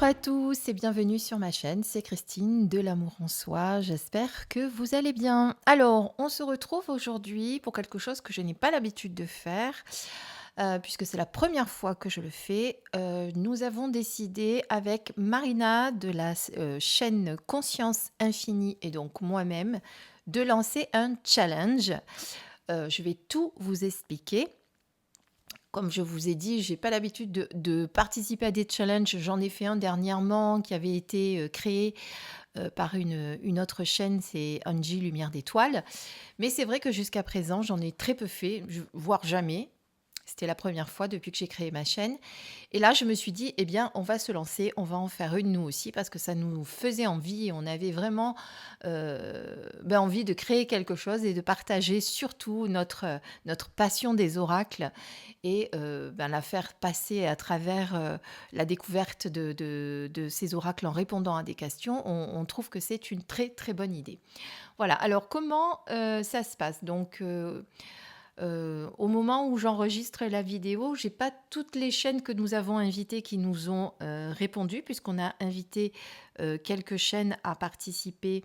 à tous et bienvenue sur ma chaîne, c'est Christine de l'amour en soi, j'espère que vous allez bien. Alors, on se retrouve aujourd'hui pour quelque chose que je n'ai pas l'habitude de faire, puisque c'est la première fois que je le fais. Nous avons décidé avec Marina de la chaîne Conscience Infinie et donc moi-même de lancer un challenge. Je vais tout vous expliquer. Comme je vous ai dit, j'ai pas l'habitude de participer à des challenges. J'en ai fait un dernièrement qui avait été créé par une autre chaîne, c'est Angie Lumière d'étoiles. Mais c'est vrai que jusqu'à présent, j'en ai très peu fait, voire jamais. C'était la première fois depuis que j'ai créé ma chaîne. Et là, je me suis dit, eh bien, on va se lancer, on va en faire une nous aussi, parce que ça nous faisait envie et on avait vraiment envie de créer quelque chose et de partager surtout notre passion des oracles et la faire passer à travers la découverte de ces oracles en répondant à des questions. On trouve que c'est une très, très bonne idée. Voilà, alors comment ça se passe? Donc, au moment où j'enregistre la vidéo, j'ai pas toutes les chaînes que nous avons invitées qui nous ont répondu, puisqu'on a invité quelques chaînes à participer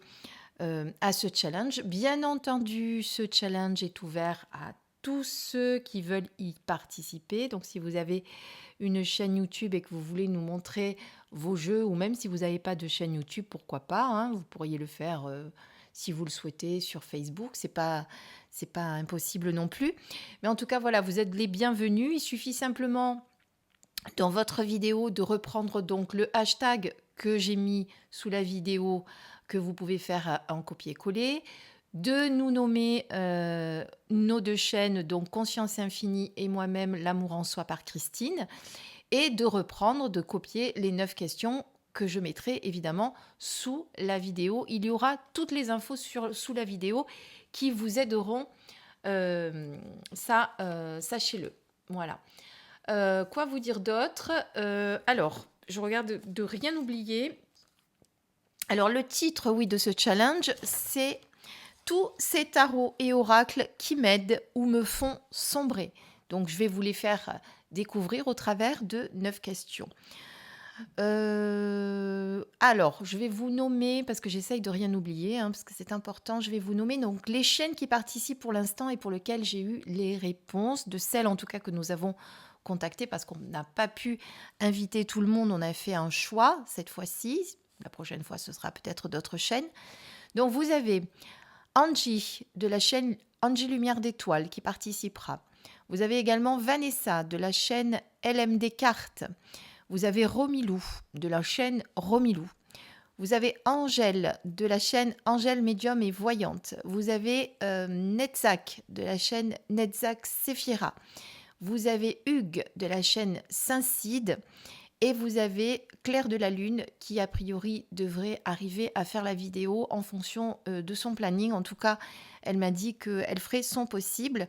à ce challenge. Bien entendu, ce challenge est ouvert à tous ceux qui veulent y participer. Donc, si vous avez une chaîne YouTube et que vous voulez nous montrer vos jeux, ou même si vous n'avez pas de chaîne YouTube, pourquoi pas, hein, vous pourriez le faire si vous le souhaitez sur Facebook. C'est pas impossible non plus. Mais en tout cas, voilà, vous êtes les bienvenus. Il suffit simplement dans votre vidéo de reprendre donc le hashtag que j'ai mis sous la vidéo, que vous pouvez faire en copier-coller, de nous nommer nos deux chaînes, donc Conscience Infinie et moi-même L'amour en soi par Christine, et de reprendre, de copier les 9 questions que je mettrai évidemment sous la vidéo. Il y aura toutes les infos sous la vidéo qui vous aideront, sachez-le. Voilà. Quoi vous dire d'autre? Alors, je regarde de rien oublier. Alors, le titre, oui, de ce challenge, c'est tous ces tarots et oracles qui m'aident ou me font sombrer. Donc, je vais vous les faire découvrir au travers de 9 questions. Alors, je vais vous nommer, parce que j'essaye de rien oublier, hein, parce que c'est important, je vais vous nommer donc les chaînes qui participent pour l'instant et pour lesquelles j'ai eu les réponses, de celles en tout cas que nous avons contactées, parce qu'on n'a pas pu inviter tout le monde, on a fait un choix cette fois-ci. La prochaine fois, ce sera peut-être d'autres chaînes. Donc, vous avez Angie de la chaîne Angie Lumière d'étoiles qui participera. Vous avez également Vanessa de la chaîne LMD Cartes. Vous avez Romilou de la chaîne Romilou. Vous avez Angèle de la chaîne Angèle Médium et Voyante. Vous avez Netzak de la chaîne Netzak Séphira. Vous avez Hugues de la chaîne Saint-Cide. Et vous avez Claire de la Lune qui, a priori, devrait arriver à faire la vidéo en fonction de son planning. En tout cas, elle m'a dit qu'elle ferait son possible.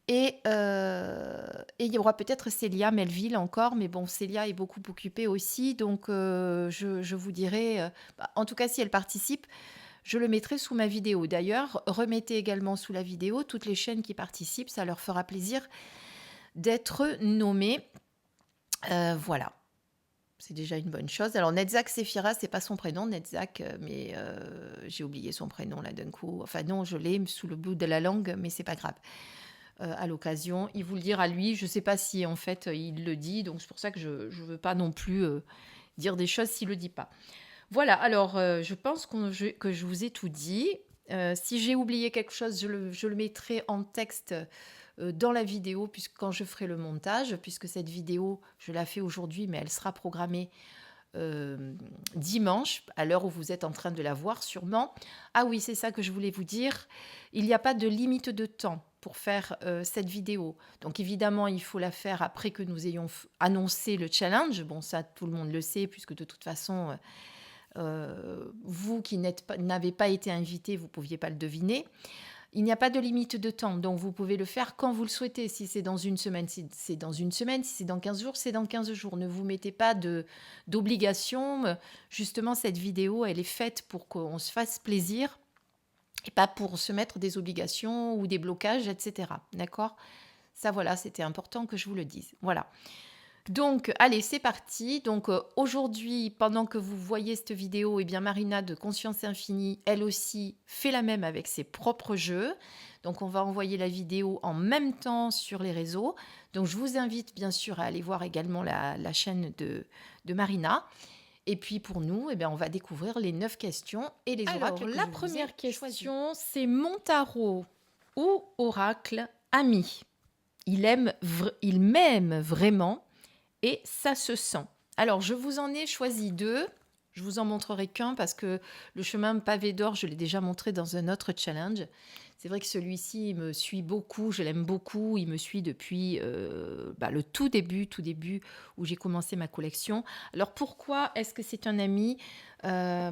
Et il y aura peut-être Célia Melville encore, mais bon, Célia est beaucoup occupée aussi, donc je vous dirai, en tout cas si elle participe, je le mettrai sous ma vidéo. D'ailleurs, remettez également sous la vidéo toutes les chaînes qui participent, ça leur fera plaisir d'être nommées. Voilà. C'est déjà une bonne chose. Alors, Netzak Séphira, c'est pas son prénom, Netzak, mais j'ai oublié son prénom là d'un coup. Enfin, non, je l'ai sous le bout de la langue, mais c'est pas grave. À l'occasion, il vous le dira lui. Je sais pas si en fait il le dit, donc c'est pour ça que je ne veux pas non plus dire des choses s'il le dit pas. Voilà, alors je pense que je vous ai tout dit. Si j'ai oublié quelque chose, je le mettrai en texte dans la vidéo quand je ferai le montage, puisque cette vidéo, je la fais aujourd'hui, mais elle sera programmée dimanche, à l'heure où vous êtes en train de la voir sûrement. Ah oui, c'est ça que je voulais vous dire. Il n'y a pas de limite de temps pour faire cette vidéo. Donc évidemment, il faut la faire après que nous ayons annoncé le challenge. Bon, ça, tout le monde le sait, puisque de toute façon, vous qui n'avez pas été invité, vous ne pouviez pas le deviner. Il n'y a pas de limite de temps, donc vous pouvez le faire quand vous le souhaitez. Si c'est dans une semaine, c'est dans une semaine. Si c'est dans 15 jours, c'est dans 15 jours. Ne vous mettez pas d'obligation. Justement, cette vidéo, elle est faite pour qu'on se fasse plaisir et pas pour se mettre des obligations ou des blocages, etc. D'accord? Ça, voilà, c'était important que je vous le dise. Voilà. Donc, allez, c'est parti. Donc, aujourd'hui, pendant que vous voyez cette vidéo, eh bien, Marina de Conscience Infinie, elle aussi, fait la même avec ses propres jeux. Donc, on va envoyer la vidéo en même temps sur les réseaux. Donc, je vous invite bien sûr à aller voir également la chaîne de Marina. Et puis, pour nous, eh bien, on va découvrir les 9 questions et les oracles que Alors, je la vous ai première choisis. question, c'est mon tarot ou oracle ami. Il m'aime vraiment et ça se sent. Alors, je vous en ai choisi 2. Je vous en montrerai qu'un parce que le chemin pavé d'or, je l'ai déjà montré dans un autre challenge. C'est vrai que celui-ci il me suit beaucoup, je l'aime beaucoup. Il me suit depuis le tout début où j'ai commencé ma collection. Alors, pourquoi est-ce que c'est un ami?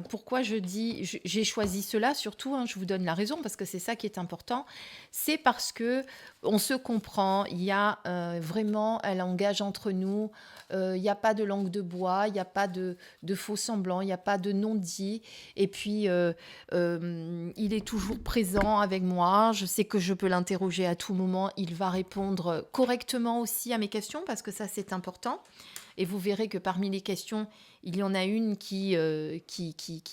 Pourquoi j'ai choisi cela surtout, hein, je vous donne la raison parce que c'est ça qui est important. C'est parce que on se comprend, il y a vraiment un langage entre nous. Il n'y a pas de langue de bois, il n'y a pas de faux semblants, il n'y a pas de non-dit. Et puis, il est toujours présent avec moi. Je sais que je peux l'interroger à tout moment. Il va répondre correctement aussi à mes questions parce que ça, c'est important. Et vous verrez que parmi les questions, il y en a une qui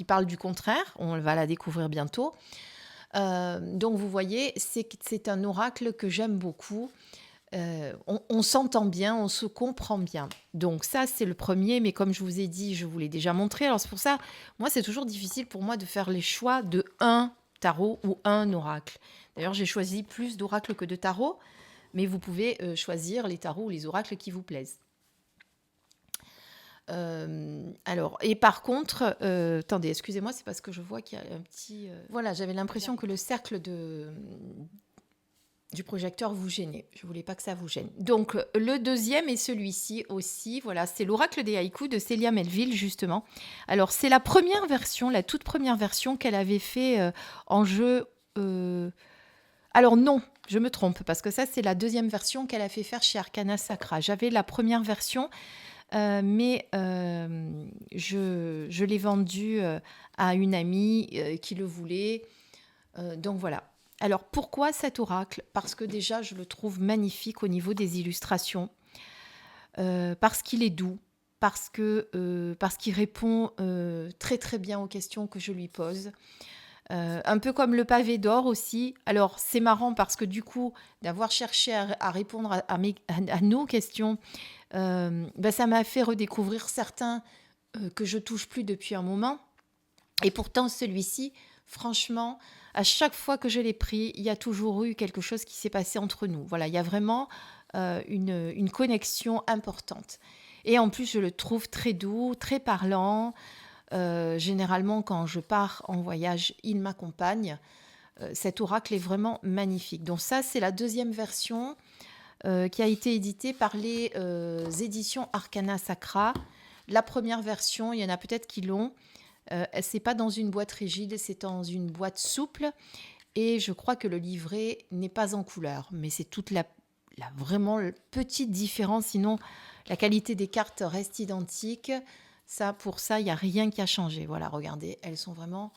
parle du contraire. On va la découvrir bientôt. Donc, vous voyez, c'est un oracle que j'aime beaucoup. On s'entend bien, on se comprend bien. Donc ça, c'est le premier, mais comme je vous ai dit, je vous l'ai déjà montré. Alors c'est pour ça, moi, c'est toujours difficile pour moi de faire les choix de un tarot ou un oracle. D'ailleurs, j'ai choisi plus d'oracles que de tarots, mais vous pouvez choisir les tarots ou les oracles qui vous plaisent. Alors, et par contre, attendez, excusez-moi, c'est parce que je vois qu'il y a un petit... Voilà, j'avais l'impression que le cercle du projecteur vous gênait. Je voulais pas que ça vous gêne. Donc, le deuxième est celui-ci aussi. Voilà, c'est l'oracle des haïkus de Célia Melville, justement. Alors, c'est la première version, la toute première version qu'elle avait fait en jeu. Alors non, je me trompe, parce que ça, c'est la deuxième version qu'elle a fait faire chez Arcana Sacra. J'avais la première version, mais je l'ai vendue à une amie qui le voulait. Donc voilà. Alors pourquoi cet oracle? Parce que déjà, je le trouve magnifique au niveau des illustrations, parce qu'il est doux, parce qu'il répond très très bien aux questions que je lui pose. Un peu comme le pavé d'or aussi. Alors c'est marrant parce que du coup, d'avoir cherché à répondre à nos questions, ça m'a fait redécouvrir certains que je touche plus depuis un moment. Et pourtant, celui-ci, franchement, à chaque fois que je l'ai pris, il y a toujours eu quelque chose qui s'est passé entre nous. Voilà, il y a vraiment une connexion importante. Et en plus, je le trouve très doux, très parlant. Généralement, quand je pars en voyage, il m'accompagne. Cet oracle est vraiment magnifique. Donc ça, c'est la deuxième version qui a été éditée par les éditions Arcana Sacra. La première version, il y en a peut-être qui l'ont. C'est pas dans une boîte rigide, c'est dans une boîte souple. Et je crois que le livret n'est pas en couleur. Mais c'est toute la vraiment petite différence. Sinon, la qualité des cartes reste identique. Ça, pour ça, il n'y a rien qui a changé. Voilà, regardez, elles sont vraiment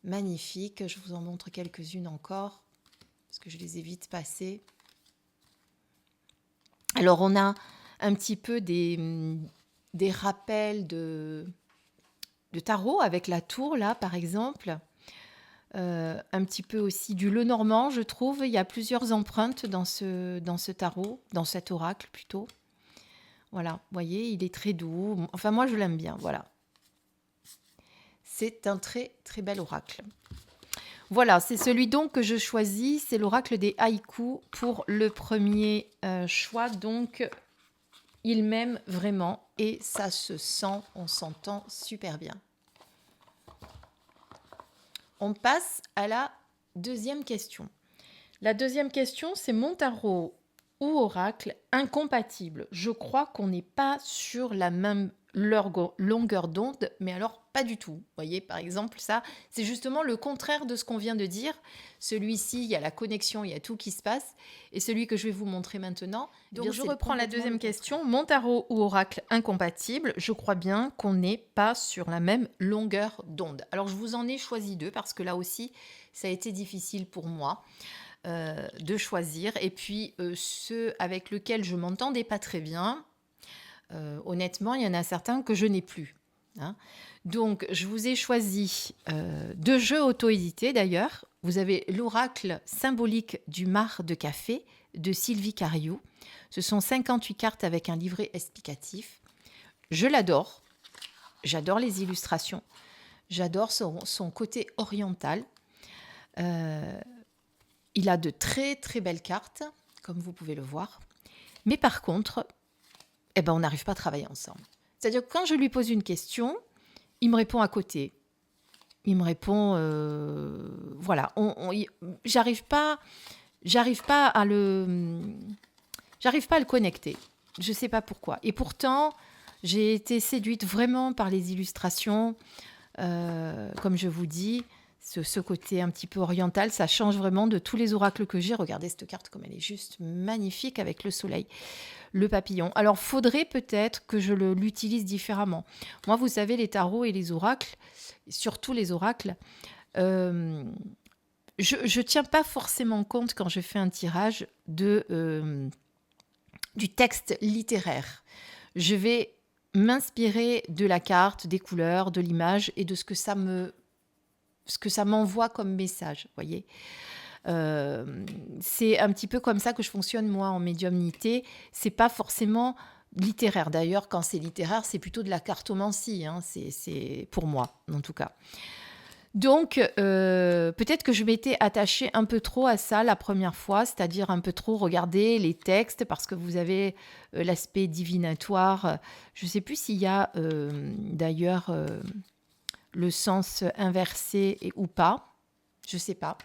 magnifiques. Je vous en montre quelques-unes encore, parce que je les ai vite passées. Alors, on a un petit peu des rappels de tarot avec la tour, là, par exemple. Un petit peu aussi du Lenormand, je trouve. Il y a plusieurs empreintes dans ce tarot, dans cet oracle plutôt. Voilà, vous voyez, il est très doux. Enfin, moi, je l'aime bien, voilà. C'est un très, très bel oracle. Voilà, c'est celui donc que je choisis. C'est l'oracle des haïkus pour le premier choix. Donc, il m'aime vraiment et ça se sent, on s'entend super bien. On passe à la deuxième question. La deuxième question, c'est mon tarot ou oracle incompatible. Je crois qu'on n'est pas sur la même longueur d'onde, mais alors pas du tout. Vous voyez, par exemple, ça, c'est justement le contraire de ce qu'on vient de dire. Celui-ci, il y a la connexion, il y a tout qui se passe. Et celui que je vais vous montrer maintenant... Donc je reprends la deuxième question. Mon tarot ou oracle incompatible, je crois bien qu'on n'est pas sur la même longueur d'onde. Alors je vous en ai choisi 2 parce que là aussi, ça a été difficile pour moi. De choisir. Et puis, ceux avec lesquels je m'entendais pas très bien, Honnêtement, il y en a certains que je n'ai plus, hein. Donc, je vous ai choisi 2 jeux auto-édités d'ailleurs. Vous avez l'oracle symbolique du mar de café de Sylvie Cariou. Ce sont 58 cartes avec un livret explicatif. Je l'adore. J'adore les illustrations. J'adore son côté oriental. Euh, il a de très très belles cartes, comme vous pouvez le voir. Mais par contre, eh ben, on n'arrive pas à travailler ensemble. C'est-à-dire que quand je lui pose une question, il me répond à côté. Il me répond, voilà, j'arrive pas à le connecter. Je sais pas pourquoi. Et pourtant, j'ai été séduite vraiment par les illustrations. Comme je vous dis, ce côté un petit peu oriental, ça change vraiment de tous les oracles que j'ai. Regardez cette carte comme elle est juste magnifique avec le soleil, le papillon. Alors, faudrait peut-être que je l'utilise différemment. Moi, vous savez, les tarots et les oracles, surtout les oracles, je tiens pas forcément compte quand je fais un tirage du texte littéraire. Je vais m'inspirer de la carte, des couleurs, de l'image et de ce que ça m'envoie comme message, voyez. C'est un petit peu comme ça que je fonctionne moi en médiumnité. C'est pas forcément littéraire. D'ailleurs, quand c'est littéraire, c'est plutôt de la cartomancie, hein. C'est pour moi, en tout cas. Donc, peut-être que je m'étais attachée un peu trop à ça la première fois, c'est-à-dire un peu trop regarder les textes, parce que vous avez l'aspect divinatoire. Je ne sais plus s'il y a d'ailleurs le sens inversé ou pas. Je ne sais pas.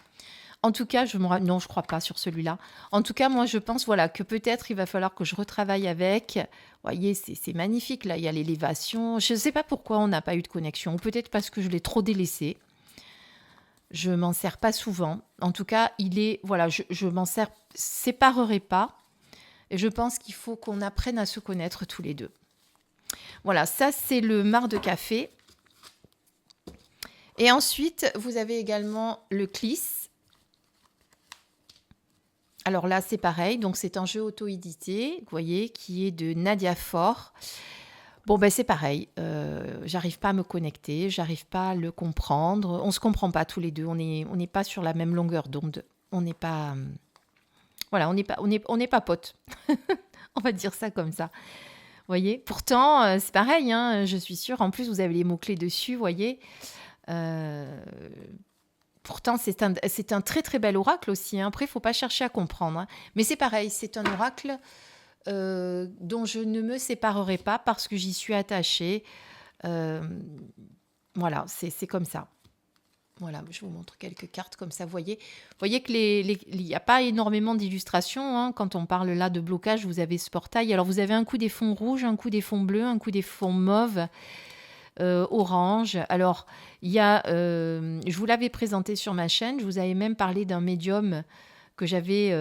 En tout cas, non, je ne crois pas sur celui-là. En tout cas, moi, je pense voilà, que peut-être il va falloir que je retravaille avec. Vous voyez, c'est magnifique. Là, il y a l'élévation. Je ne sais pas pourquoi on n'a pas eu de connexion. Ou peut-être parce que je l'ai trop délaissé. Je m'en sers pas souvent. En tout cas, voilà, je m'en séparerai pas. Et je pense qu'il faut qu'on apprenne à se connaître tous les deux. Voilà, ça c'est le mar de café. Et ensuite, vous avez également le Clis. Alors là, c'est pareil. Donc c'est un jeu auto-édité, vous voyez, qui est de Nadia Faure. Bon, ben c'est pareil. J'arrive pas à me connecter, j'arrive pas à le comprendre. On se comprend pas tous les deux. On n'est pas sur la même longueur d'onde. On n'est pas, voilà, on n'est pas potes. On va dire ça comme ça. Voyez. Pourtant, c'est pareil. Hein, je suis sûre. En plus, vous avez les mots clés dessus. Voyez. Pourtant, c'est un très très bel oracle aussi. Hein. Après, il faut pas chercher à comprendre. Hein. Mais c'est pareil. C'est un oracle. Dont je ne me séparerai pas parce que j'y suis attachée. Voilà, c'est comme ça. Voilà, je vous montre quelques cartes comme ça. Vous voyez que il n'y a pas énormément d'illustrations. Hein. Quand on parle là de blocage, vous avez ce portail. Alors, vous avez un coup des fonds rouges, un coup des fonds bleus, un coup des fonds mauves, orange. Alors, il y a, je vous l'avais présenté sur ma chaîne. Je vous avais même parlé d'un médium que j'avais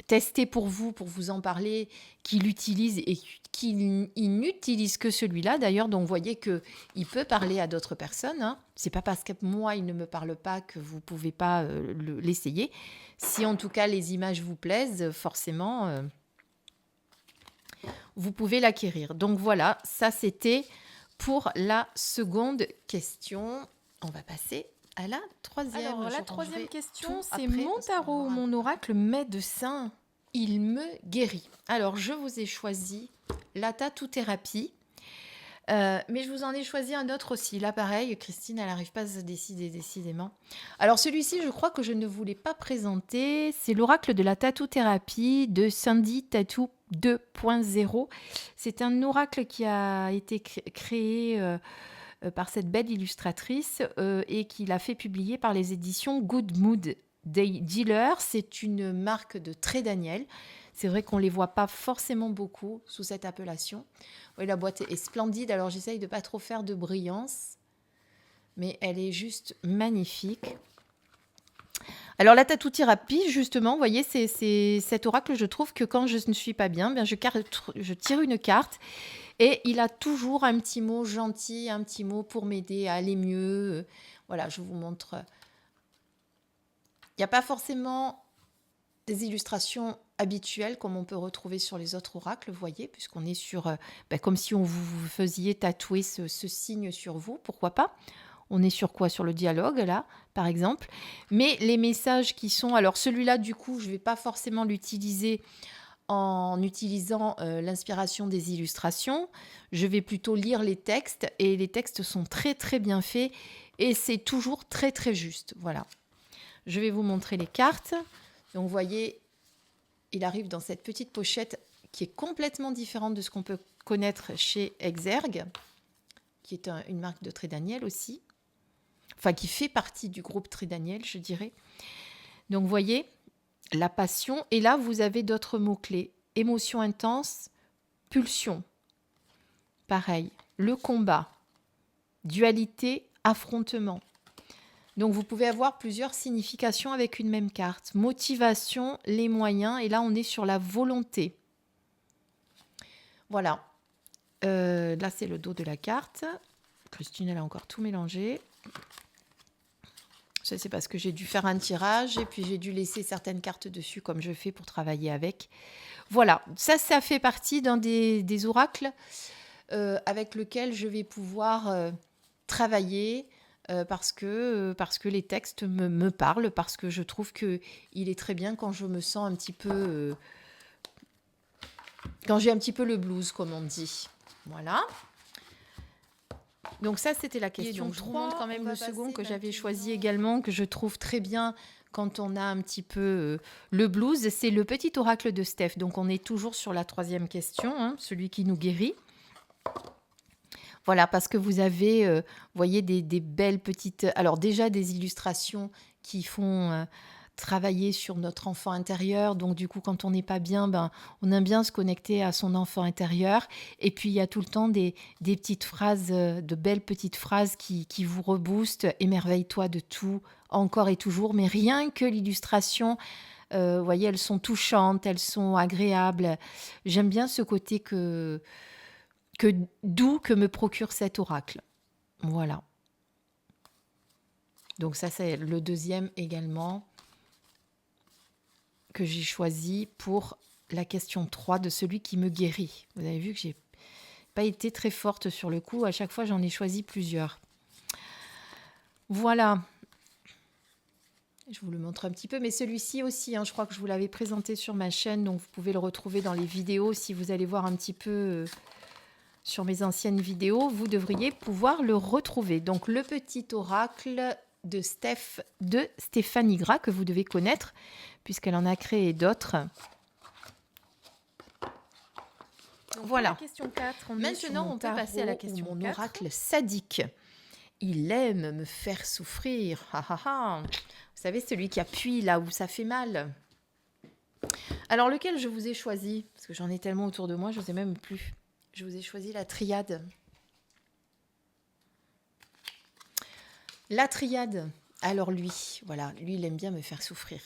testé pour vous en parler, qui l'utilise et qui n'utilise que celui-là d'ailleurs. Donc, vous voyez qu'il peut parler à d'autres personnes. Hein. C'est pas parce que moi, il ne me parle pas que vous pouvez pas l'essayer. Si en tout cas les images vous plaisent, forcément, vous pouvez l'acquérir. Donc voilà, ça c'était pour la seconde question. On va passer à la troisième. Alors, la troisième question, c'est mon tarot ou mon oracle médecin. Il me guérit. Alors, je vous ai choisi la tatou-thérapie. Mais je vous en ai choisi un autre aussi. Là, pareil, Christine, elle n'arrive pas à se décider, décidément. Alors, celui-ci, je crois que je ne vous l'ai pas présenté. C'est l'oracle de la tatou-thérapie de Sandy Tattoo 2.0. C'est un oracle qui a été créé par cette belle illustratrice et qui l'a fait publier par les éditions Good Mood Dealer. C'est une marque de Très Daniel. C'est vrai qu'on ne les voit pas forcément beaucoup sous cette appellation. Oui, la boîte est splendide. Alors, j'essaye de ne pas trop faire de brillance, mais elle est juste magnifique. Alors, la tatou-thérapie, justement, vous voyez, c'est cet oracle, je trouve que quand je ne suis pas bien, je tire une carte et il a toujours un petit mot gentil, un petit mot pour m'aider à aller mieux. Voilà, je vous montre. Il n'y a pas forcément des illustrations habituel comme on peut retrouver sur les autres oracles, vous voyez, puisqu'on est sur, comme si on vous faisiez tatouer ce signe sur vous, pourquoi pas. On est sur quoi? Sur le dialogue, là, par exemple. Mais les messages qui sont... Alors celui-là, du coup, je ne vais pas forcément l'utiliser en utilisant l'inspiration des illustrations. Je vais plutôt lire les textes, et les textes sont très très bien faits, et c'est toujours très très juste. Voilà. Je vais vous montrer les cartes. Donc vous voyez, il arrive dans cette petite pochette qui est complètement différente de ce qu'on peut connaître chez Exergue, qui est une marque de Très Daniel aussi. Enfin, qui fait partie du groupe Très Daniel, je dirais. Donc vous voyez, la passion. Et là, vous avez d'autres mots-clés. Émotion intense, pulsion. Pareil. Le combat. Dualité, affrontement. Donc, vous pouvez avoir plusieurs significations avec une même carte. Motivation, les moyens. Et là, on est sur la volonté. Voilà. Là, c'est le dos de la carte. Christine, elle a encore tout mélangé. Ça, c'est parce que j'ai dû faire un tirage et puis j'ai dû laisser certaines cartes dessus comme je fais pour travailler avec. Voilà, ça fait partie d'un des oracles avec lequel je vais pouvoir travailler parce que les textes me parlent, parce que je trouve qu'il est très bien quand je me sens un petit peu... quand j'ai un petit peu le blues, comme on dit. Voilà. Donc ça, c'était la question. Je vous montre quand même le second que j'avais choisi également, que je trouve très bien quand on a un petit peu le blues. C'est le petit oracle de Steph. Donc on est toujours sur la 3e question, hein, celui qui nous guérit. Voilà, parce que vous avez, vous voyez, des belles petites... Alors déjà, des illustrations qui font... travailler sur notre enfant intérieur. Donc, du coup, quand on n'est pas bien, on aime bien se connecter à son enfant intérieur. Et puis, il y a tout le temps des petites phrases, de belles petites phrases qui vous reboostent. Émerveille-toi de tout, encore et toujours. Mais rien que l'illustration, vous voyez, elles sont touchantes, elles sont agréables. J'aime bien ce côté doux que me procure cet oracle. Voilà. Donc, ça, c'est le deuxième également que j'ai choisi pour la question 3 de celui qui me guérit. Vous avez vu que j'ai pas été très forte sur le coup. À chaque fois, j'en ai choisi plusieurs. Voilà. Je vous le montre un petit peu. Mais celui-ci aussi, hein, je crois que je vous l'avais présenté sur ma chaîne. Donc, vous pouvez le retrouver dans les vidéos. Si vous allez voir un petit peu sur mes anciennes vidéos, vous devriez pouvoir le retrouver. Donc, le petit oracle de Stéphanie Gras, que vous devez connaître, puisqu'elle en a créé d'autres. Donc, voilà. La question 4, maintenant, on peut passer à la question 4. Mon oracle sadique. Il aime me faire souffrir. Vous savez, celui qui appuie là où ça fait mal. Alors, lequel je vous ai choisi? Parce que j'en ai tellement autour de moi, je ne sais même plus. Je vous ai choisi la triade. La triade. Alors lui, voilà, lui, il aime bien me faire souffrir.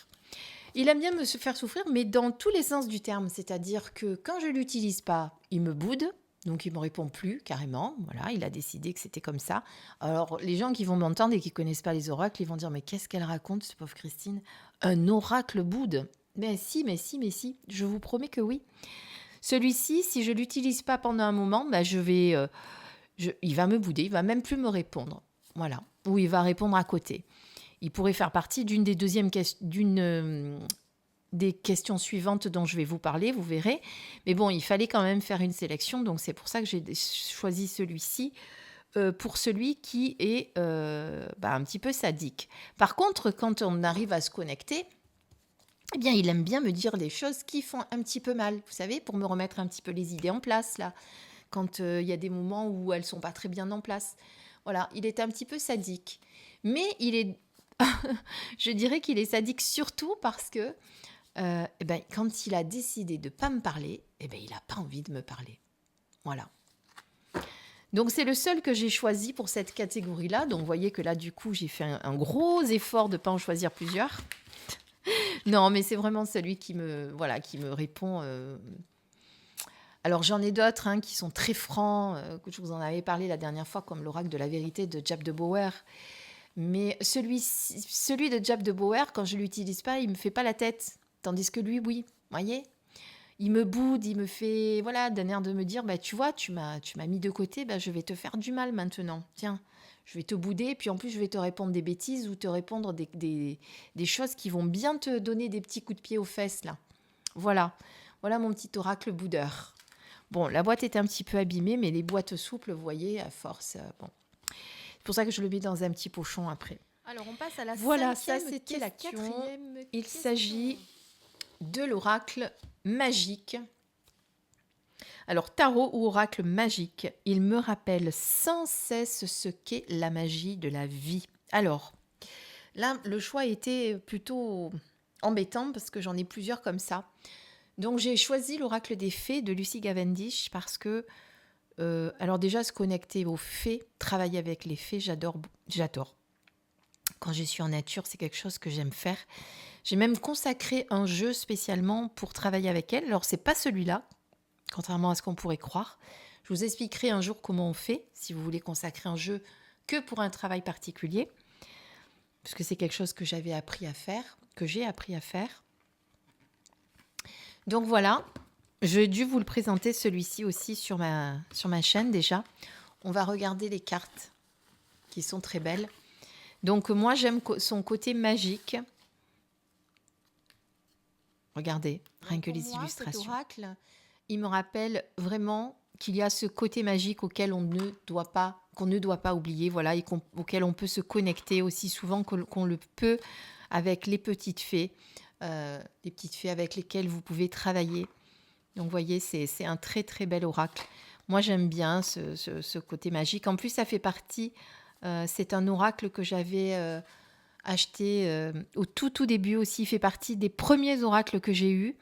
Il aime bien me faire souffrir, mais dans tous les sens du terme. C'est-à-dire que quand je ne l'utilise pas, il me boude. Donc, il ne me répond plus, carrément. Voilà, il a décidé que c'était comme ça. Alors, les gens qui vont m'entendre et qui ne connaissent pas les oracles, ils vont dire « Mais qu'est-ce qu'elle raconte, cette pauvre Christine? Un oracle boude ?» Mais si, mais si, mais si. Je vous promets que oui. Celui-ci, si je ne l'utilise pas pendant un moment, il va me bouder. Il ne va même plus me répondre. Voilà. Ou il va répondre à côté. Il pourrait faire partie d'une des questions suivantes dont je vais vous parler, vous verrez. Mais bon, il fallait quand même faire une sélection, donc c'est pour ça que j'ai choisi celui-ci pour celui qui est un petit peu sadique. Par contre, quand on arrive à se connecter, eh bien, il aime bien me dire des choses qui font un petit peu mal, vous savez, pour me remettre un petit peu les idées en place, là, quand il y a des moments où elles ne sont pas très bien en place. Voilà, il est un petit peu sadique. Mais il est... je dirais qu'il est sadique surtout parce que quand il a décidé de ne pas me parler, il n'a pas envie de me parler. Voilà. Donc, c'est le seul que j'ai choisi pour cette catégorie-là. Donc, vous voyez que là, du coup, j'ai fait un gros effort de ne pas en choisir plusieurs. Non, mais c'est vraiment celui qui me répond. Alors, j'en ai d'autres qui sont très francs, que je vous en avais parlé la dernière fois, comme l'oracle de la vérité de Jaap de Bauer. Mais celui de Jaap de Bauer, quand je ne l'utilise pas, il ne me fait pas la tête. Tandis que lui, oui. Voyez? Il me boude, il me fait, voilà, d'un air de me dire, bah, tu vois, tu m'as mis de côté, bah, je vais te faire du mal maintenant. Tiens, je vais te bouder, puis en plus, je vais te répondre des bêtises ou te répondre des choses qui vont bien te donner des petits coups de pied aux fesses, là. Voilà. Voilà mon petit oracle boudeur. Bon, la boîte est un petit peu abîmée, mais les boîtes souples, vous voyez, à force, bon. C'est pour ça que je le mets dans un petit pochon après. Alors, on passe à la Voilà, ça cinquième c'était la question. quatrième Il question. s'agit De l'oracle magique. Alors, tarot ou oracle magique, il me rappelle sans cesse ce qu'est la magie de la vie. Alors, là, le choix était plutôt embêtant parce que j'en ai plusieurs comme ça. Donc, j'ai choisi l'oracle des fées de Lucy Cavendish parce que, alors déjà, se connecter aux fées, travailler avec les fées, j'adore. Quand je suis en nature, c'est quelque chose que j'aime faire. J'ai même consacré un jeu spécialement pour travailler avec elles. Alors, c'est pas celui-là, contrairement à ce qu'on pourrait croire. Je vous expliquerai un jour comment on fait, si vous voulez consacrer un jeu que pour un travail particulier, parce que c'est quelque chose que j'avais appris à faire, que j'ai appris à faire. Donc voilà, j'ai dû vous le présenter celui-ci aussi sur ma chaîne déjà. On va regarder les cartes qui sont très belles. Donc moi j'aime son côté magique. Regardez, rien que les illustrations. Cet oracle, il me rappelle vraiment qu'il y a ce côté magique auquel qu'on ne doit pas oublier, voilà, et auquel on peut se connecter aussi souvent qu'on le peut avec les petites fées avec lesquelles vous pouvez travailler. Donc, vous voyez, c'est un très très bel oracle. Moi, j'aime bien ce côté magique. En plus, ça fait partie. C'est un oracle que j'avais acheté au tout début aussi. Il fait partie des premiers oracles que j'ai eus.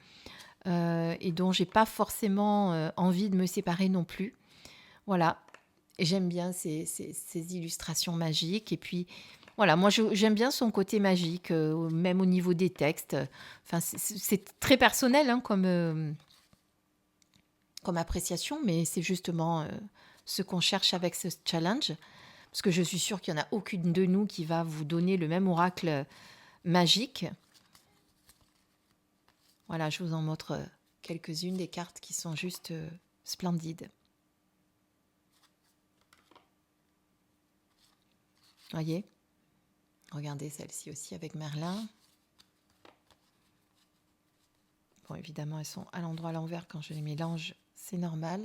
Et dont j'ai pas forcément envie de me séparer non plus. Voilà, et j'aime bien ces illustrations magiques. Et puis, voilà, moi j'aime bien son côté magique, même au niveau des textes. Enfin, c'est très personnel hein, comme appréciation, mais c'est justement ce qu'on cherche avec ce challenge. Parce que je suis sûre qu'il n'y en a aucune de nous qui va vous donner le même oracle magique. Voilà, je vous en montre quelques-unes des cartes qui sont juste splendides. Voyez, regardez celle-ci aussi avec Merlin. Bon, évidemment, elles sont à l'endroit à l'envers quand je les mélange, c'est normal.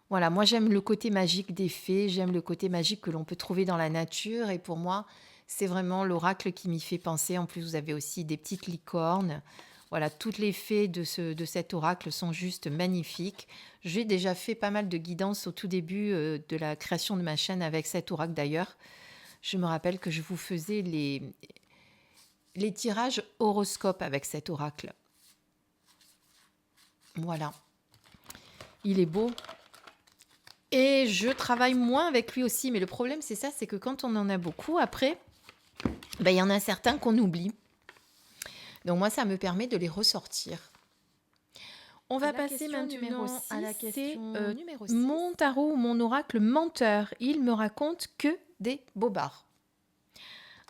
Voilà, moi j'aime le côté magique des fées, j'aime le côté magique que l'on peut trouver dans la nature. Et pour moi, c'est vraiment l'oracle qui m'y fait penser. En plus, vous avez aussi des petites licornes. Voilà, toutes les fées de cet oracle sont juste magnifiques. J'ai déjà fait pas mal de guidance au tout début de la création de ma chaîne avec cet oracle d'ailleurs. Je me rappelle que je vous faisais les tirages horoscopes avec cet oracle. Voilà. Il est beau. Et je travaille moins avec lui aussi. Mais le problème, c'est ça, c'est que quand on en a beaucoup, après, il y en a certains qu'on oublie. Donc moi, ça me permet de les ressortir. On va passer maintenant à la question numéro 6. Mon tarot ou mon oracle menteur, il me raconte que des bobards.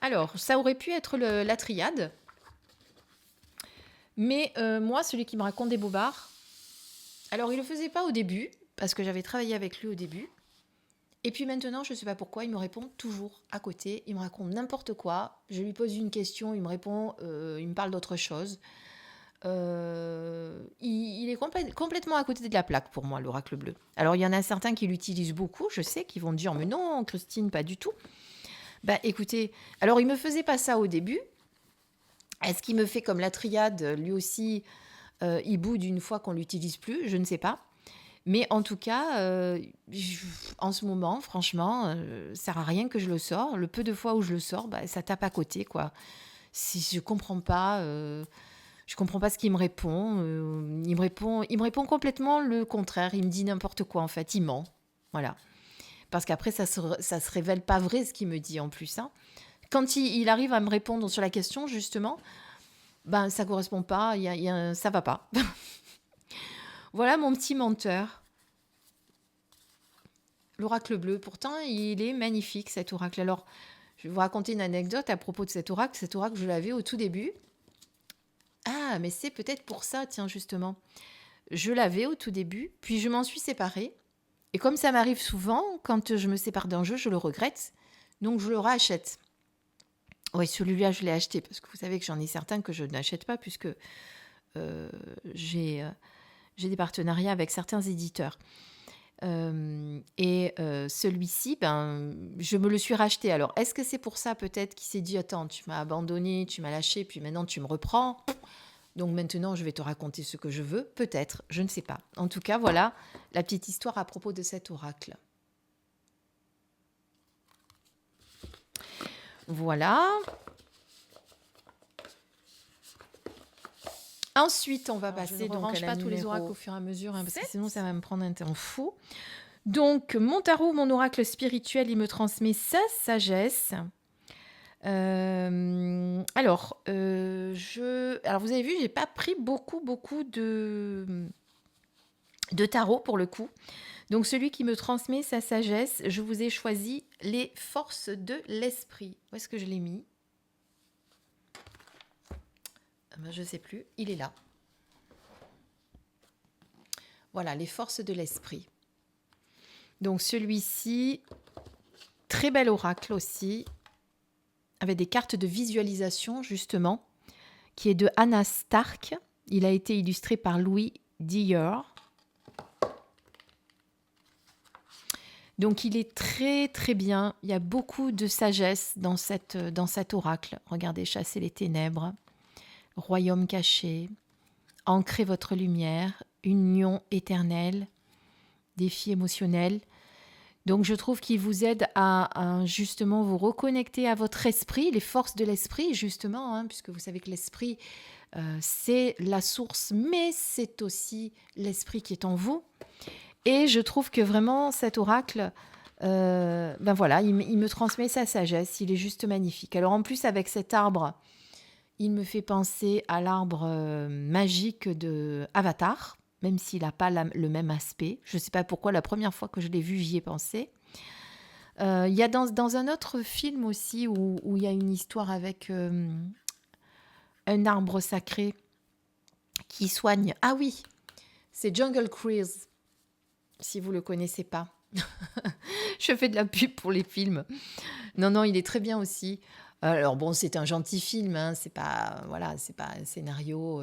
Alors, ça aurait pu être la triade. Mais moi, celui qui me raconte des bobards, alors il ne le faisait pas au début, parce que j'avais travaillé avec lui au début. Et puis maintenant, je ne sais pas pourquoi, il me répond toujours à côté. Il me raconte n'importe quoi. Je lui pose une question, il me répond, il me parle d'autre chose. Il est complètement à côté de la plaque pour moi, l'oracle bleu. Alors, il y en a certains qui l'utilisent beaucoup, je sais, qui vont dire, mais non, Christine, pas du tout. Bah, écoutez, alors, il ne me faisait pas ça au début. Est-ce qu'il me fait comme la triade, lui aussi, il boude une fois qu'on ne l'utilise plus? Je ne sais pas. Mais en tout cas, en ce moment, franchement, ça sert à rien que je le sors. Le peu de fois où je le sors, ça tape à côté, quoi. Si je comprends pas, je comprends pas ce qu'il me répond. Il me répond complètement le contraire. Il me dit n'importe quoi, en fait. Il ment. Voilà. Parce qu'après, ça se révèle pas vrai, ce qu'il me dit, en plus. Hein. Quand il arrive à me répondre sur la question, justement, ça correspond pas. Ça va pas. Voilà mon petit menteur. L'oracle bleu, pourtant, il est magnifique, cet oracle. Alors, je vais vous raconter une anecdote à propos de cet oracle. Cet oracle, je l'avais au tout début. Ah, mais c'est peut-être pour ça, tiens, justement. Je l'avais au tout début, puis je m'en suis séparée. Et comme ça m'arrive souvent, quand je me sépare d'un jeu, je le regrette. Donc je le rachète. Oui, celui-là, je l'ai acheté parce que vous savez que j'en ai certains que je n'achète pas puisque euh, j'ai j'ai des partenariats avec certains éditeurs. Celui-ci, ben, je me le suis racheté. Alors, est-ce que c'est pour ça peut-être qu'il s'est dit, attends, tu m'as abandonné, tu m'as lâché, puis maintenant tu me reprends. Donc maintenant, je vais te raconter ce que je veux. Peut-être, je ne sais pas. En tout cas, voilà la petite histoire à propos de cet oracle. Voilà. Ensuite, on va passer Je ne donc à range la pas tous les numéro oracles au fur et à mesure, parce que 7. sinon ça va me prendre un temps fou. Donc, mon tarot, mon oracle spirituel, il me transmet sa sagesse. Alors, vous avez vu, j'ai pas pris beaucoup de tarot pour le coup. Donc, celui qui me transmet sa sagesse, je vous ai choisi les forces de l'esprit. Où est-ce que je l'ai mis? Je ne sais plus. Il est là. Voilà, les forces de l'esprit. Donc, celui-ci, très bel oracle aussi, avec des cartes de visualisation, justement, qui est de Anna Stark. Il a été illustré par Louis Dyer. Donc, il est très, très bien. Il y a beaucoup de sagesse dans cet oracle. Regardez, chasser les ténèbres, royaume caché, ancrer votre lumière, union éternelle, défi émotionnel. Donc, je trouve qu'il vous aide à justement vous reconnecter à votre esprit, les forces de l'esprit, justement, hein, puisque vous savez que l'esprit, c'est la source, mais c'est aussi l'esprit qui est en vous. Et je trouve que vraiment, cet oracle, ben voilà, il me transmet sa sagesse, il est juste magnifique. Alors en plus, avec cet arbre, il me fait penser à l'arbre magique de Avatar, même s'il n'a pas le même aspect. Je ne sais pas pourquoi, la première fois que je l'ai vu, j'y ai pensé. Il y a dans un autre film aussi où il y a une histoire avec un arbre sacré qui soigne. Ah oui, c'est Jungle Cruise, si vous ne le connaissez pas. Je fais de la pub pour les films. Non, il est très bien aussi. Alors bon, c'est un gentil film, hein, c'est pas un scénario.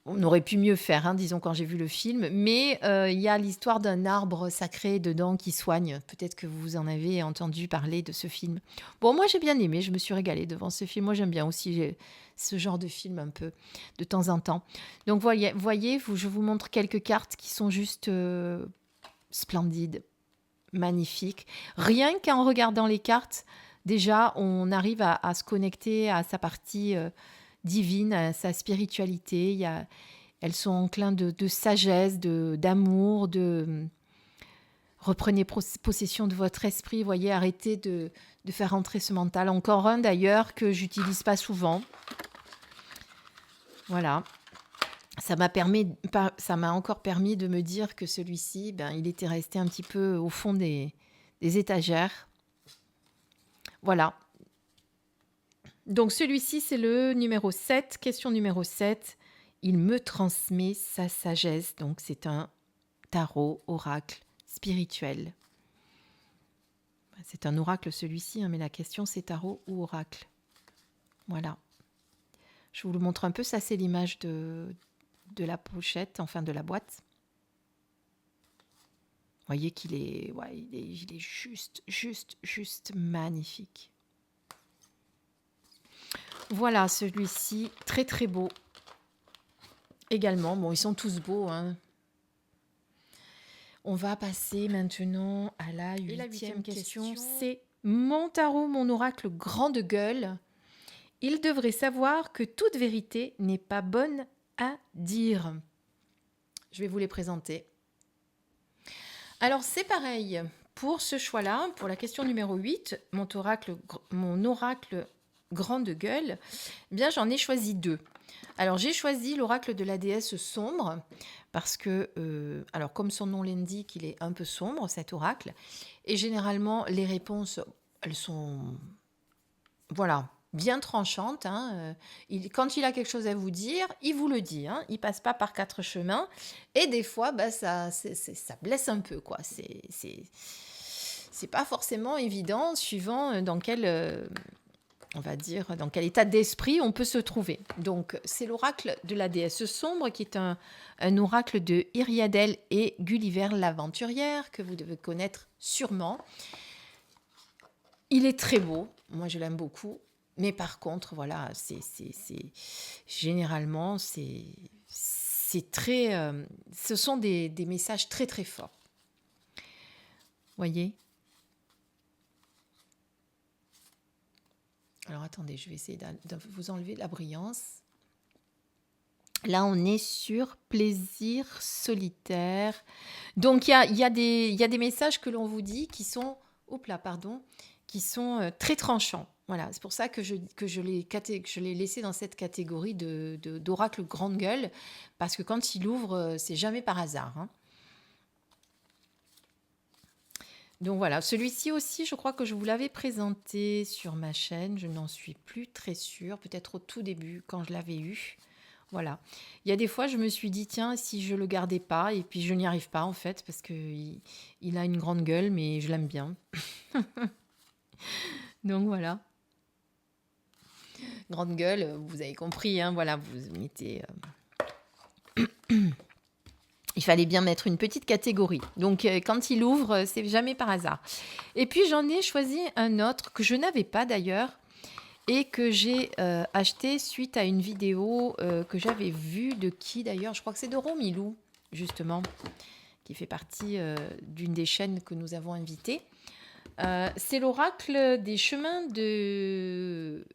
On aurait pu mieux faire, hein, disons, quand j'ai vu le film. Mais il y a l'histoire d'un arbre sacré dedans qui soigne. Peut-être que vous en avez entendu parler de ce film. Bon, moi, j'ai bien aimé. Je me suis régalée devant ce film. Moi, j'aime bien aussi ce genre de film un peu de temps en temps. Donc, voyez, je vous montre quelques cartes qui sont juste splendides, magnifiques. Rien qu'en regardant les cartes, déjà, on arrive à se connecter à sa partie divine, à sa spiritualité. Elles sont enclins de sagesse, d'amour, reprenez possession de votre esprit. Voyez, arrêtez de faire entrer ce mental. Encore un d'ailleurs que j'utilise pas souvent. Voilà. Ça m'a encore permis de me dire que celui-ci, ben, il était resté un petit peu au fond des étagères. Voilà. Donc celui-ci, c'est le numéro 7. Question numéro 7. Il me transmet sa sagesse. Donc c'est un tarot, oracle spirituel. C'est un oracle celui-ci, hein, mais la question c'est tarot ou oracle. Voilà. Je vous le montre un peu. Ça, c'est l'image de la pochette, enfin de la boîte. Vous voyez qu'il est, il est juste magnifique. Voilà, celui-ci, très très beau. Également, bon, ils sont tous beaux, hein. On va passer maintenant à la huitième question. C'est mon tarot, mon oracle grande gueule. Il devrait savoir que toute vérité n'est pas bonne à dire. Je vais vous les présenter. Alors, c'est pareil. Pour ce choix-là, pour la question numéro 8, mon oracle grande gueule, eh bien, j'en ai choisi 2. Alors, j'ai choisi l'oracle de la déesse sombre, parce que, alors comme son nom l'indique, il est un peu sombre, cet oracle. Et généralement, les réponses, elles sont... Voilà, bien tranchante, hein, quand il a quelque chose à vous dire, il vous le dit, hein, il passe pas par 4 chemins. Et des fois, bah, ça blesse un peu, quoi. C'est pas forcément évident suivant dans quel, on va dire, dans quel état d'esprit on peut se trouver. Donc, c'est l'oracle de la déesse sombre, qui est un oracle de Iriadel et Gulliver l'aventurière, que vous devez connaître sûrement. Il est très beau, moi je l'aime beaucoup, mais par contre, voilà, généralement, c'est très, ce sont des messages très très forts. Voyez. Alors attendez, je vais essayer de vous enlever la brillance. Là, on est sur plaisir solitaire. Donc, il y a des messages que l'on vous dit qui sont, qui sont très tranchants. Voilà, c'est pour ça que je l'ai laissé dans cette catégorie d'oracle grande gueule, parce que quand il ouvre, c'est jamais par hasard, hein. Donc voilà, celui-ci aussi, je crois que je vous l'avais présenté sur ma chaîne. Je n'en suis plus très sûre, peut-être au tout début quand je l'avais eu. Voilà. Il y a des fois, je me suis dit, tiens, si je le gardais pas, et puis je n'y arrive pas en fait, parce que il a une grande gueule, mais je l'aime bien. Donc voilà. Grande gueule, vous avez compris, hein, voilà, vous mettez. Il fallait bien mettre une petite catégorie. Donc quand il ouvre, c'est jamais par hasard. Et puis j'en ai choisi un autre que je n'avais pas d'ailleurs, et que j'ai acheté suite à une vidéo que j'avais vue de qui d'ailleurs, je crois que c'est de Romilou, justement, qui fait partie d'une des chaînes que nous avons invitées. C'est l'oracle des chemins de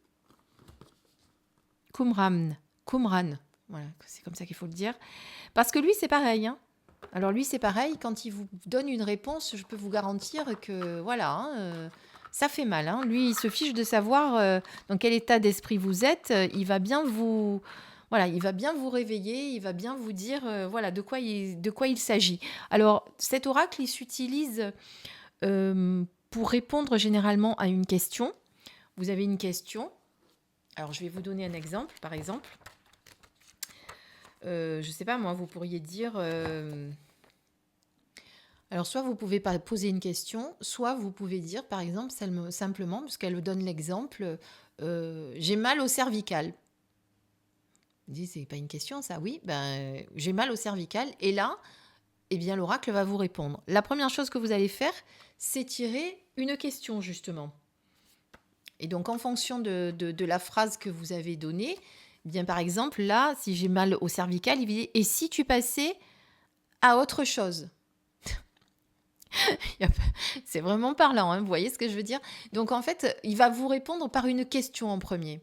Qumran. Voilà, c'est comme ça qu'il faut le dire. Parce que lui, c'est pareil, hein. Alors lui, c'est pareil, quand il vous donne une réponse, je peux vous garantir que, voilà, hein, ça fait mal, hein. Lui, il se fiche de savoir dans quel état d'esprit vous êtes. Il va bien vous... Voilà, il va bien vous réveiller, il va bien vous dire voilà, de quoi il s'agit. Alors, cet oracle, il s'utilise pour répondre généralement à une question. Vous avez une question. Alors, je vais vous donner un exemple, par exemple. Je ne sais pas, moi, vous pourriez dire... Alors, soit vous pouvez pas poser une question, soit vous pouvez dire, par exemple, simplement, puisqu'elle donne l'exemple, j'ai mal au cervical. Vous dites, c'est pas une question, ça? Oui, ben, j'ai mal au cervical. Et là, eh bien, l'oracle va vous répondre. La première chose que vous allez faire, c'est tirer une question, justement. Et donc, en fonction de la phrase que vous avez donnée, eh bien, par exemple, là, si j'ai mal au cervical, il dit, et si tu passais à autre chose? C'est vraiment parlant, hein, vous voyez ce que je veux dire? Donc en fait, il va vous répondre par une question en premier.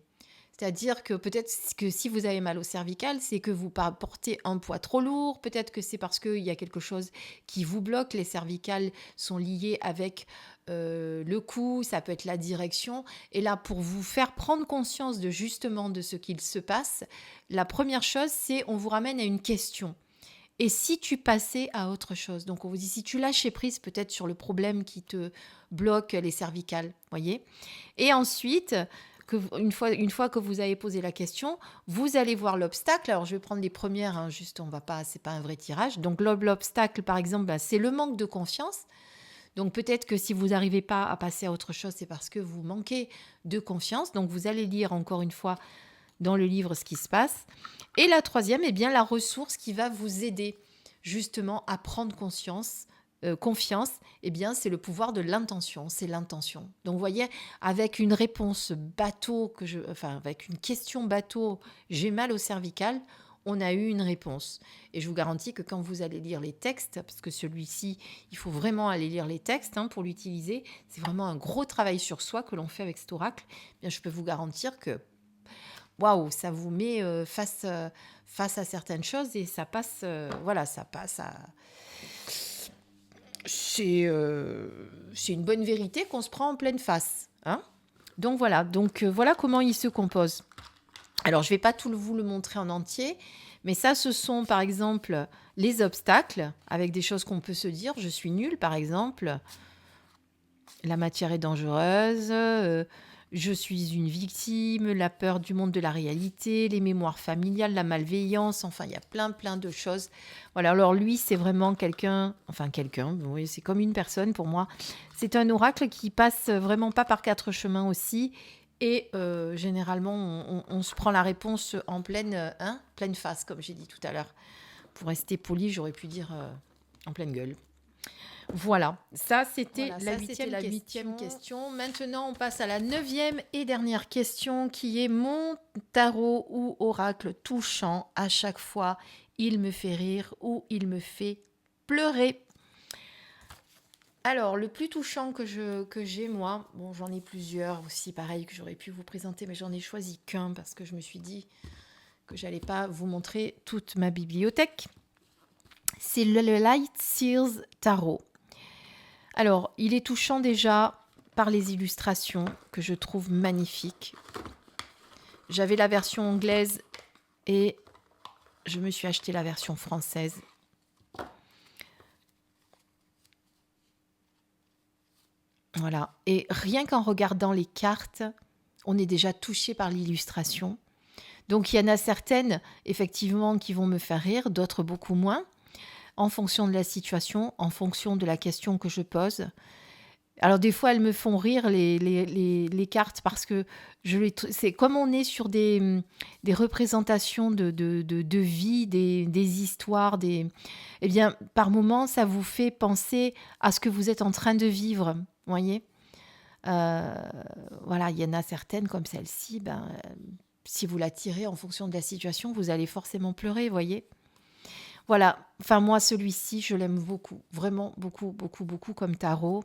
C'est-à-dire que peut-être que si vous avez mal au cervical, c'est que vous portez un poids trop lourd, peut-être que c'est parce qu'il y a quelque chose qui vous bloque, les cervicales sont liées avec le cou, ça peut être la direction. Et là, pour vous faire prendre conscience de justement de ce qu'il se passe, la première chose, c'est on vous ramène à une question. Et si tu passais à autre chose? Donc on vous dit, si tu lâchais prise peut-être sur le problème qui te bloque les cervicales, voyez. Et ensuite, une fois que vous avez posé la question, vous allez voir l'obstacle. Alors je vais prendre les premières, hein, juste on va pas, c'est pas un vrai tirage. Donc l'obstacle, par exemple, ben, c'est le manque de confiance. Donc peut-être que si vous n'arrivez pas à passer à autre chose, c'est parce que vous manquez de confiance. Donc vous allez lire encore une fois dans le livre ce qui se passe. Et la troisième, eh bien, la ressource qui va vous aider justement à prendre confiance, eh bien, c'est le pouvoir de l'intention, c'est l'intention. Donc, vous voyez, avec une réponse bateau, avec une question bateau, j'ai mal au cervical, on a eu une réponse. Et je vous garantis que quand vous allez lire les textes, parce que celui-ci, il faut vraiment aller lire les textes pour l'utiliser, c'est vraiment un gros travail sur soi que l'on fait avec cet oracle, eh bien, je peux vous garantir que waouh, ça vous met face à certaines choses et ça passe, voilà, ça passe à... C'est une bonne vérité qu'on se prend en pleine face, hein. Donc voilà, voilà comment il se compose. Alors, je ne vais pas vous le montrer en entier, mais ça, ce sont par exemple les obstacles, avec des choses qu'on peut se dire. Je suis nulle, par exemple. La matière est dangereuse. je suis une victime, la peur du monde de la réalité, les mémoires familiales, la malveillance, enfin, il y a plein de choses. Voilà, alors lui, c'est vraiment quelqu'un, oui, c'est comme une personne pour moi. C'est un oracle qui passe vraiment pas par quatre chemins aussi. Et généralement, on se prend la réponse en pleine face, comme j'ai dit tout à l'heure. Pour rester poli, j'aurais pu dire en pleine gueule. Voilà, ça c'était la huitième question. Maintenant, on passe à la neuvième et dernière question qui est mon tarot ou oracle touchant. À chaque fois, il me fait rire ou il me fait pleurer. Alors, le plus touchant que j'ai, moi, bon, j'en ai plusieurs aussi, pareil, que j'aurais pu vous présenter, mais j'en ai choisi qu'un parce que je me suis dit que j'allais pas vous montrer toute ma bibliothèque. C'est le Light Seals Tarot. Alors, il est touchant déjà par les illustrations que je trouve magnifiques. J'avais la version anglaise et je me suis acheté la version française. Voilà. Et rien qu'en regardant les cartes, on est déjà touché par l'illustration. Donc, il y en a certaines, effectivement, qui vont me faire rire, d'autres beaucoup moins, en fonction de la situation, en fonction de la question que je pose. Alors, des fois, elles me font rire, les cartes, parce que c'est comme on est sur des représentations de vie, des histoires, eh bien, par moments, ça vous fait penser à ce que vous êtes en train de vivre, vous voyez. Voilà, il y en a certaines, comme celle-ci, si vous la tirez en fonction de la situation, vous allez forcément pleurer, vous voyez. Voilà, enfin, moi, celui-ci, je l'aime beaucoup, vraiment beaucoup, beaucoup, beaucoup comme tarot.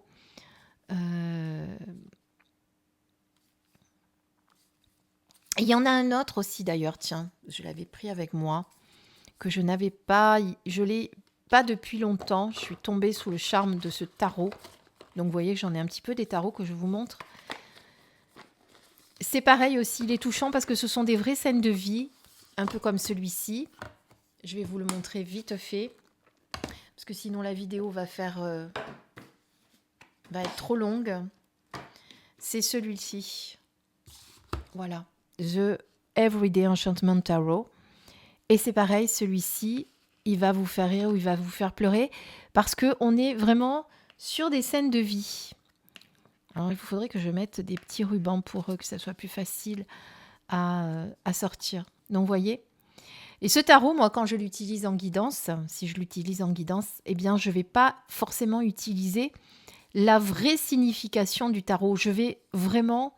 Il y en a un autre aussi d'ailleurs, tiens, je l'avais pris avec moi, que je n'avais pas, je l'ai pas depuis longtemps, je suis tombée sous le charme de ce tarot. Donc vous voyez que j'en ai un petit peu des tarots que je vous montre. C'est pareil aussi, il est touchant parce que ce sont des vraies scènes de vie, un peu comme celui-ci. Je vais vous le montrer vite fait, parce que sinon la vidéo va être trop longue. C'est celui-ci. Voilà. The Everyday Enchantment Tarot. Et c'est pareil, celui-ci, il va vous faire rire ou il va vous faire pleurer parce qu'on est vraiment sur des scènes de vie. Alors, il faudrait que je mette des petits rubans pour eux, que ça soit plus facile à sortir. Donc, vous voyez. Et ce tarot, moi, quand je l'utilise en guidance, si je l'utilise en guidance, eh bien, je ne vais pas forcément utiliser la vraie signification du tarot. Je vais vraiment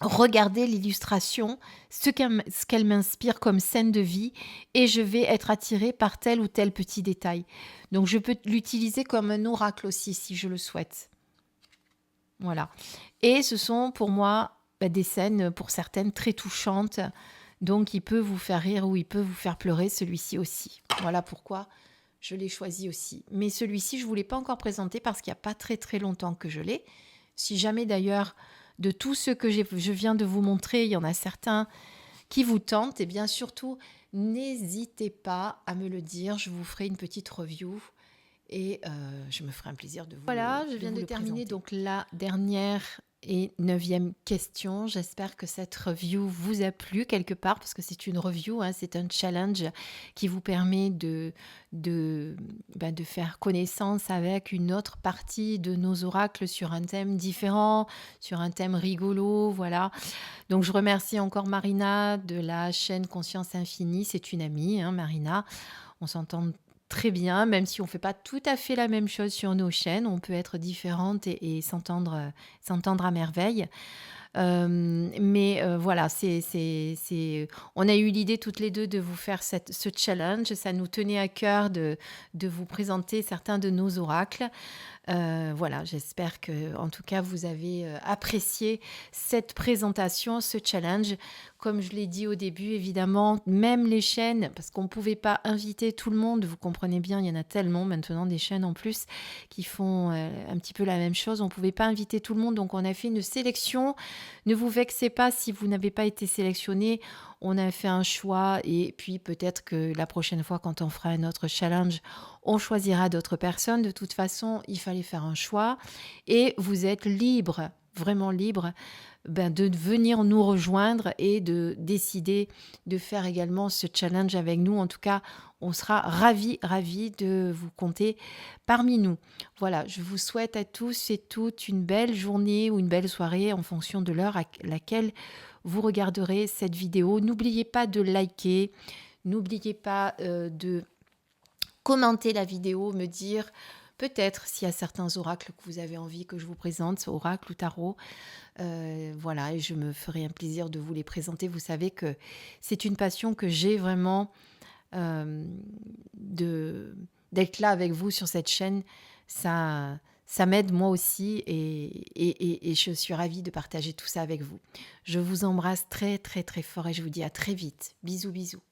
regarder l'illustration, ce qu'elle m'inspire comme scène de vie, et je vais être attirée par tel ou tel petit détail. Donc, je peux l'utiliser comme un oracle aussi, si je le souhaite. Voilà. Et ce sont, pour moi, des scènes, pour certaines, très touchantes. Donc, il peut vous faire rire ou il peut vous faire pleurer, celui-ci aussi. Voilà pourquoi je l'ai choisi aussi. Mais celui-ci, je ne vous l'ai pas encore présenté parce qu'il n'y a pas très, très longtemps que je l'ai. Si jamais, d'ailleurs, de tous ceux que je viens de vous montrer, il y en a certains qui vous tentent, et bien surtout, n'hésitez pas à me le dire. Je vous ferai une petite review et je me ferai un plaisir de vous Voilà, je viens de terminer donc la dernière et 9e question. J'espère que cette review vous a plu quelque part parce que c'est une review, c'est un challenge qui vous permet de faire connaissance avec une autre partie de nos oracles sur un thème différent, sur un thème rigolo, voilà. Donc je remercie encore Marina de la chaîne Conscience Infinie, c'est une amie, Marina. On s'entend très bien, même si on ne fait pas tout à fait la même chose sur nos chaînes, on peut être différentes et s'entendre à merveille. Mais voilà, on a eu l'idée toutes les deux de vous faire ce challenge. Ça nous tenait à cœur de vous présenter certains de nos oracles. Voilà, j'espère que, en tout cas, vous avez apprécié cette présentation, ce challenge. Comme je l'ai dit au début, évidemment, même les chaînes, parce qu'on ne pouvait pas inviter tout le monde, vous comprenez bien, il y en a tellement maintenant des chaînes en plus qui font un petit peu la même chose. On ne pouvait pas inviter tout le monde, donc on a fait une sélection Ne vous vexez pas si vous n'avez pas été sélectionné. On a fait un choix et puis peut-être que la prochaine fois, quand on fera un autre challenge, on choisira d'autres personnes. De toute façon, il fallait faire un choix et vous êtes libre, vraiment libre, de venir nous rejoindre et de décider de faire également ce challenge avec nous. En tout cas, on sera ravis, ravis de vous compter parmi nous. Voilà, je vous souhaite à tous et toutes une belle journée ou une belle soirée en fonction de l'heure à laquelle vous regarderez cette vidéo. N'oubliez pas de liker, n'oubliez pas de commenter la vidéo, me dire peut-être s'il y a certains oracles que vous avez envie que je vous présente, oracle ou tarot. Voilà, et je me ferai un plaisir de vous les présenter. Vous savez que c'est une passion que j'ai vraiment euh, de d'être là avec vous sur cette chaîne. Ça m'aide moi aussi et je suis ravie de partager tout ça avec vous. Je vous embrasse très très très fort et je vous dis à très vite. Bisous bisous.